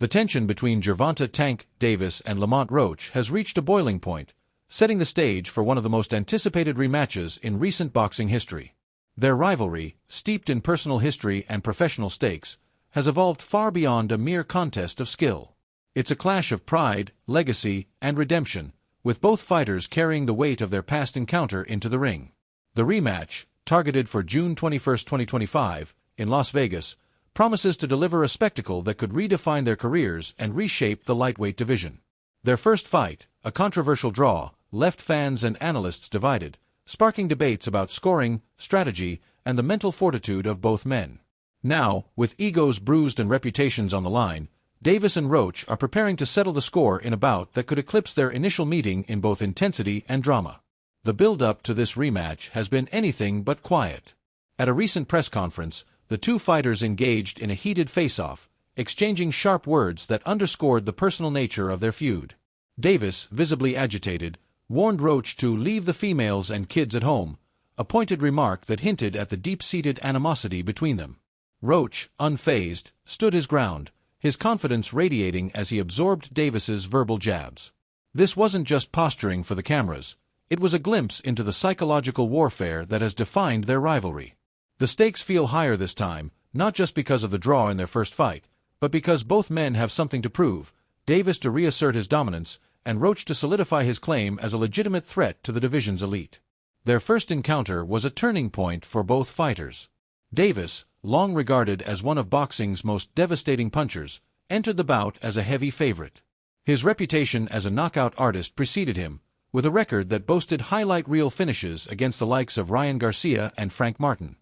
The tension between Gervonta "Tank" Davis and Lamont Roach has reached a boiling point, setting the stage for one of the most anticipated rematches in recent boxing history. Their rivalry, steeped in personal history and professional stakes, has evolved far beyond a mere contest of skill. It's a clash of pride, legacy, and redemption, with both fighters carrying the weight of their past encounter into the ring. The rematch, targeted for June 21, 2025, in Las Vegas, promises to deliver a spectacle that could redefine their careers and reshape the lightweight division. Their first fight, a controversial draw, left fans and analysts divided, sparking debates about scoring, strategy, and the mental fortitude of both men. Now, with egos bruised and reputations on the line, Davis and Roach are preparing to settle the score in a bout that could eclipse their initial meeting in both intensity and drama. The build-up to this rematch has been anything but quiet. At a recent press conference, the two fighters engaged in a heated face-off, exchanging sharp words that underscored the personal nature of their feud. Davis, visibly agitated, warned Roach to leave the females and kids at home, a pointed remark that hinted at the deep-seated animosity between them. Roach, unfazed, stood his ground, his confidence radiating as he absorbed Davis's verbal jabs. This wasn't just posturing for the cameras, it was a glimpse into the psychological warfare that has defined their rivalry. The stakes feel higher this time, not just because of the draw in their first fight, but because both men have something to prove, Davis to reassert his dominance, and Roach to solidify his claim as a legitimate threat to the division's elite. Their first encounter was a turning point for both fighters. Davis, long regarded as one of boxing's most devastating punchers, entered the bout as a heavy favorite. His reputation as a knockout artist preceded him, with a record that boasted highlight reel finishes against the likes of Ryan Garcia and Frank Martin.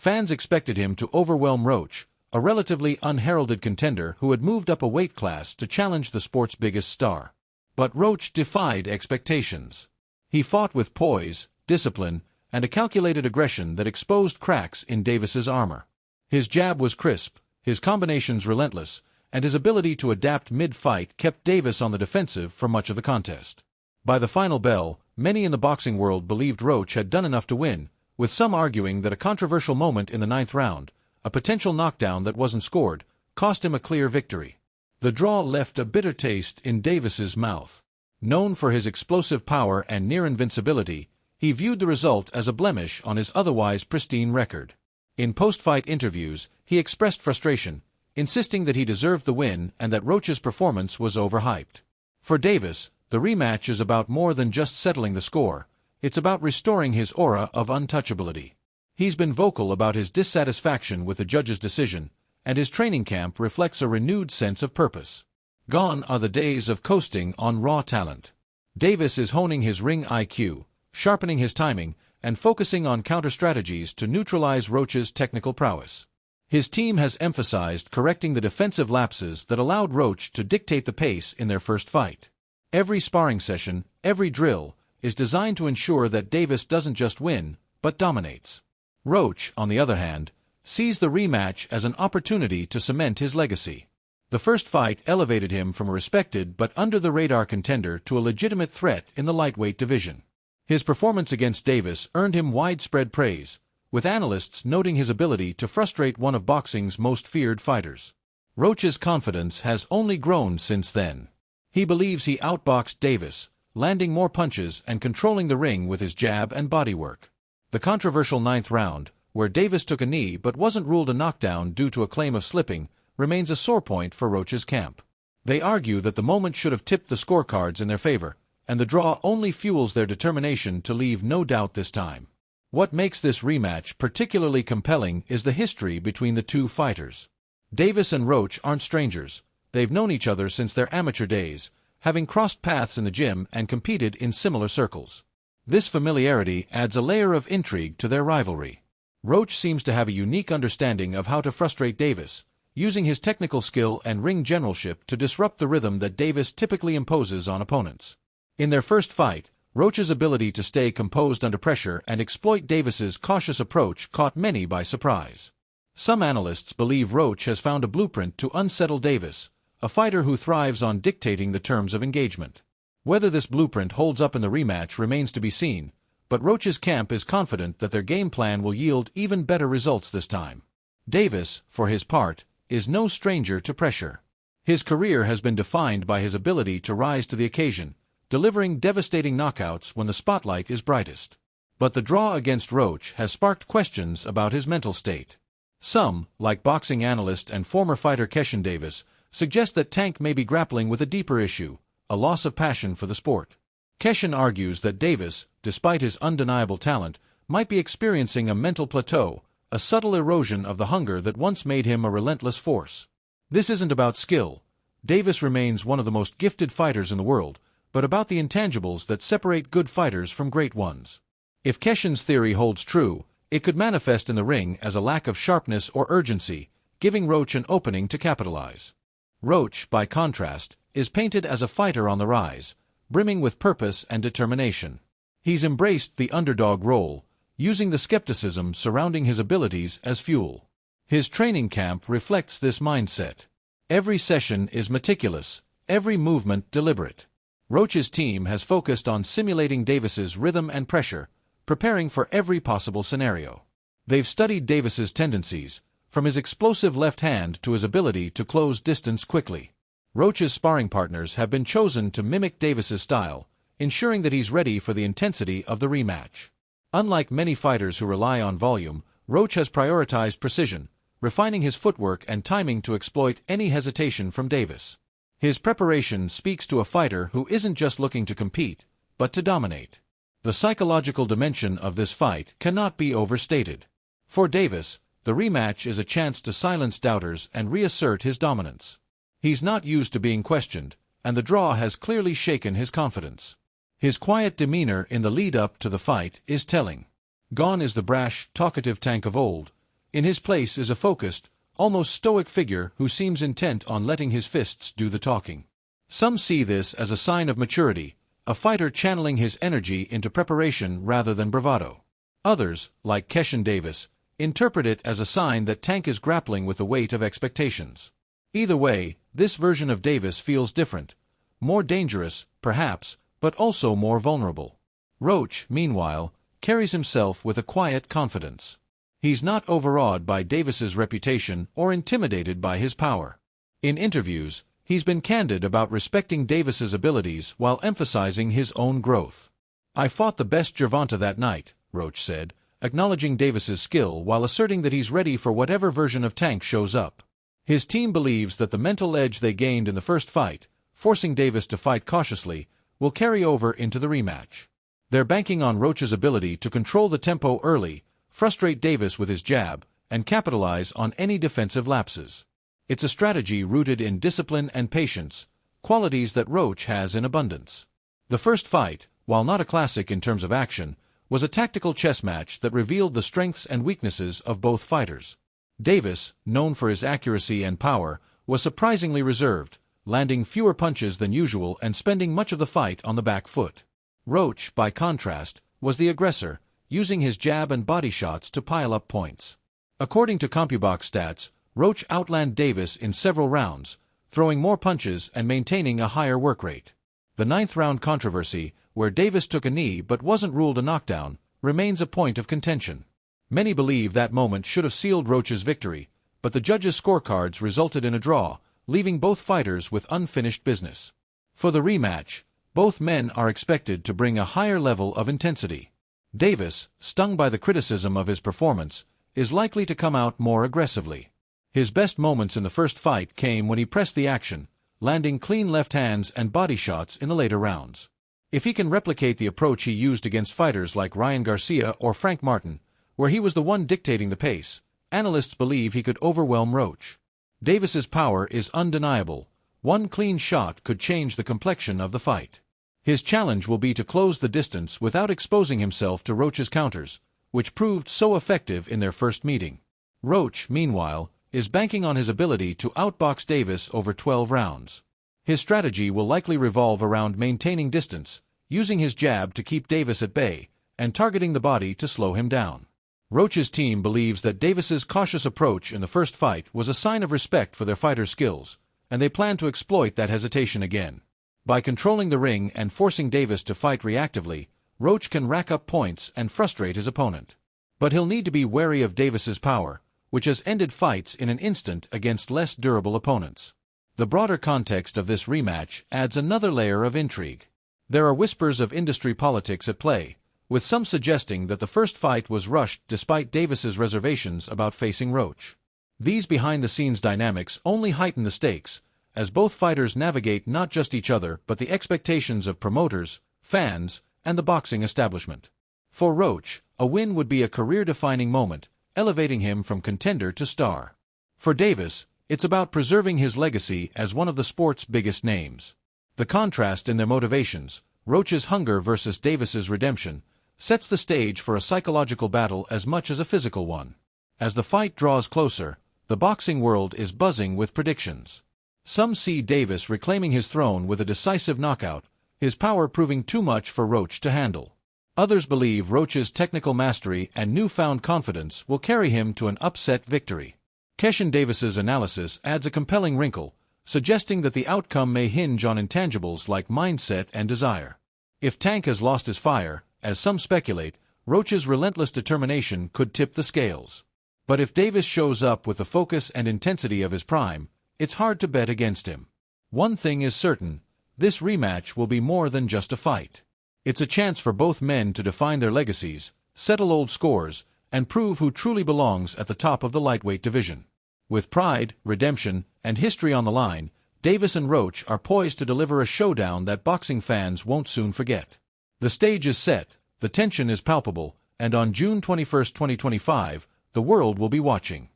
Fans expected him to overwhelm Roach, a relatively unheralded contender who had moved up a weight class to challenge the sport's biggest star. But Roach defied expectations. He fought with poise, discipline, and a calculated aggression that exposed cracks in Davis's armor. His jab was crisp, his combinations relentless, and his ability to adapt mid-fight kept Davis on the defensive for much of the contest. By the final bell, many in the boxing world believed Roach had done enough to win, with some arguing that a controversial moment in the ninth round, a potential knockdown that wasn't scored, cost him a clear victory. The draw left a bitter taste in Davis's mouth. Known for his explosive power and near invincibility, he viewed the result as a blemish on his otherwise pristine record. In post-fight interviews, he expressed frustration, insisting that he deserved the win and that Roach's performance was overhyped. For Davis, the rematch is about more than just settling the score. It's about restoring his aura of untouchability. He's been vocal about his dissatisfaction with the judge's decision, and his training camp reflects a renewed sense of purpose. Gone are the days of coasting on raw talent. Davis is honing his ring IQ, sharpening his timing, and focusing on counter-strategies to neutralize Roach's technical prowess. His team has emphasized correcting the defensive lapses that allowed Roach to dictate the pace in their first fight. Every sparring session, every drill, is designed to ensure that Davis doesn't just win, but dominates. Roach, on the other hand, sees the rematch as an opportunity to cement his legacy. The first fight elevated him from a respected but under-the-radar contender to a legitimate threat in the lightweight division. His performance against Davis earned him widespread praise, with analysts noting his ability to frustrate one of boxing's most feared fighters. Roach's confidence has only grown since then. He believes he outboxed Davis, landing more punches and controlling the ring with his jab and bodywork. The controversial ninth round, where Davis took a knee but wasn't ruled a knockdown due to a claim of slipping, remains a sore point for Roach's camp. They argue that the moment should have tipped the scorecards in their favor, and the draw only fuels their determination to leave no doubt this time. What makes this rematch particularly compelling is the history between the two fighters. Davis and Roach aren't strangers. They've known each other since their amateur days, having crossed paths in the gym and competed in similar circles. This familiarity adds a layer of intrigue to their rivalry. Roach seems to have a unique understanding of how to frustrate Davis, using his technical skill and ring generalship to disrupt the rhythm that Davis typically imposes on opponents. In their first fight, Roach's ability to stay composed under pressure and exploit Davis's cautious approach caught many by surprise. Some analysts believe Roach has found a blueprint to unsettle Davis, a fighter who thrives on dictating the terms of engagement. Whether this blueprint holds up in the rematch remains to be seen, but Roach's camp is confident that their game plan will yield even better results this time. Davis, for his part, is no stranger to pressure. His career has been defined by his ability to rise to the occasion, delivering devastating knockouts when the spotlight is brightest. But the draw against Roach has sparked questions about his mental state. Some, like boxing analyst and former fighter Keshin Davis, suggest that Tank may be grappling with a deeper issue, a loss of passion for the sport. Keshin argues that Davis, despite his undeniable talent, might be experiencing a mental plateau, a subtle erosion of the hunger that once made him a relentless force. This isn't about skill. Davis remains one of the most gifted fighters in the world, but about the intangibles that separate good fighters from great ones. If Keshin's theory holds true, it could manifest in the ring as a lack of sharpness or urgency, giving Roach an opening to capitalize. Roach, by contrast, is painted as a fighter on the rise, brimming with purpose and determination. He's embraced the underdog role, using the skepticism surrounding his abilities as fuel. His training camp reflects this mindset. Every session is meticulous, every movement deliberate. Roach's team has focused on simulating Davis's rhythm and pressure, preparing for every possible scenario. They've studied Davis's tendencies, from his explosive left hand to his ability to close distance quickly. Roach's sparring partners have been chosen to mimic Davis's style, ensuring that he's ready for the intensity of the rematch. Unlike many fighters who rely on volume, Roach has prioritized precision, refining his footwork and timing to exploit any hesitation from Davis. His preparation speaks to a fighter who isn't just looking to compete, but to dominate. The psychological dimension of this fight cannot be overstated. For Davis, the rematch is a chance to silence doubters and reassert his dominance. He's not used to being questioned, and the draw has clearly shaken his confidence. His quiet demeanor in the lead-up to the fight is telling. Gone is the brash, talkative Tank of old. In his place is a focused, almost stoic figure who seems intent on letting his fists do the talking. Some see this as a sign of maturity, a fighter channeling his energy into preparation rather than bravado. Others, like Keshin Davis, interpret it as a sign that Tank is grappling with the weight of expectations. Either way, this version of Davis feels different, more dangerous, perhaps, but also more vulnerable. Roach, meanwhile, carries himself with a quiet confidence. He's not overawed by Davis's reputation or intimidated by his power. In interviews, he's been candid about respecting Davis's abilities while emphasizing his own growth. "I fought the best Gervonta that night," Roach said, acknowledging Davis's skill while asserting that he's ready for whatever version of Tank shows up. His team believes that the mental edge they gained in the first fight, forcing Davis to fight cautiously, will carry over into the rematch. They're banking on Roach's ability to control the tempo early, frustrate Davis with his jab, and capitalize on any defensive lapses. It's a strategy rooted in discipline and patience, qualities that Roach has in abundance. The first fight, while not a classic in terms of action, was a tactical chess match that revealed the strengths and weaknesses of both fighters. Davis, known for his accuracy and power, was surprisingly reserved, landing fewer punches than usual and spending much of the fight on the back foot. Roach, by contrast, was the aggressor, using his jab and body shots to pile up points. According to CompuBox stats, Roach outlanded Davis in several rounds, throwing more punches and maintaining a higher work rate. The ninth-round controversy, where Davis took a knee but wasn't ruled a knockdown, remains a point of contention. Many believe that moment should have sealed Roach's victory, but the judges' scorecards resulted in a draw, leaving both fighters with unfinished business. For the rematch, both men are expected to bring a higher level of intensity. Davis, stung by the criticism of his performance, is likely to come out more aggressively. His best moments in the first fight came when he pressed the action, landing clean left hands and body shots in the later rounds. If he can replicate the approach he used against fighters like Ryan Garcia or Frank Martin, where he was the one dictating the pace, analysts believe he could overwhelm Roach. Davis's power is undeniable. One clean shot could change the complexion of the fight. His challenge will be to close the distance without exposing himself to Roach's counters, which proved so effective in their first meeting. Roach, meanwhile, is banking on his ability to outbox Davis over 12 rounds. His strategy will likely revolve around maintaining distance, using his jab to keep Davis at bay, and targeting the body to slow him down. Roach's team believes that Davis's cautious approach in the first fight was a sign of respect for their fighter's skills, and they plan to exploit that hesitation again. By controlling the ring and forcing Davis to fight reactively, Roach can rack up points and frustrate his opponent. But he'll need to be wary of Davis's power, which has ended fights in an instant against less durable opponents. The broader context of this rematch adds another layer of intrigue. There are whispers of industry politics at play, with some suggesting that the first fight was rushed despite Davis's reservations about facing Roach. These behind-the-scenes dynamics only heighten the stakes, as both fighters navigate not just each other but the expectations of promoters, fans, and the boxing establishment. For Roach, a win would be a career-defining moment, elevating him from contender to star. For Davis, it's about preserving his legacy as one of the sport's biggest names. The contrast in their motivations, Roach's hunger versus Davis's redemption, sets the stage for a psychological battle as much as a physical one. As the fight draws closer, the boxing world is buzzing with predictions. Some see Davis reclaiming his throne with a decisive knockout, his power proving too much for Roach to handle. Others believe Roach's technical mastery and newfound confidence will carry him to an upset victory. Keshan Davis's analysis adds a compelling wrinkle, suggesting that the outcome may hinge on intangibles like mindset and desire. If Tank has lost his fire, as some speculate, Roach's relentless determination could tip the scales. But if Davis shows up with the focus and intensity of his prime, it's hard to bet against him. One thing is certain, this rematch will be more than just a fight. It's a chance for both men to define their legacies, settle old scores, and prove who truly belongs at the top of the lightweight division. With pride, redemption, and history on the line, Davis and Roach are poised to deliver a showdown that boxing fans won't soon forget. The stage is set, the tension is palpable, and on June 21, 2025, the world will be watching.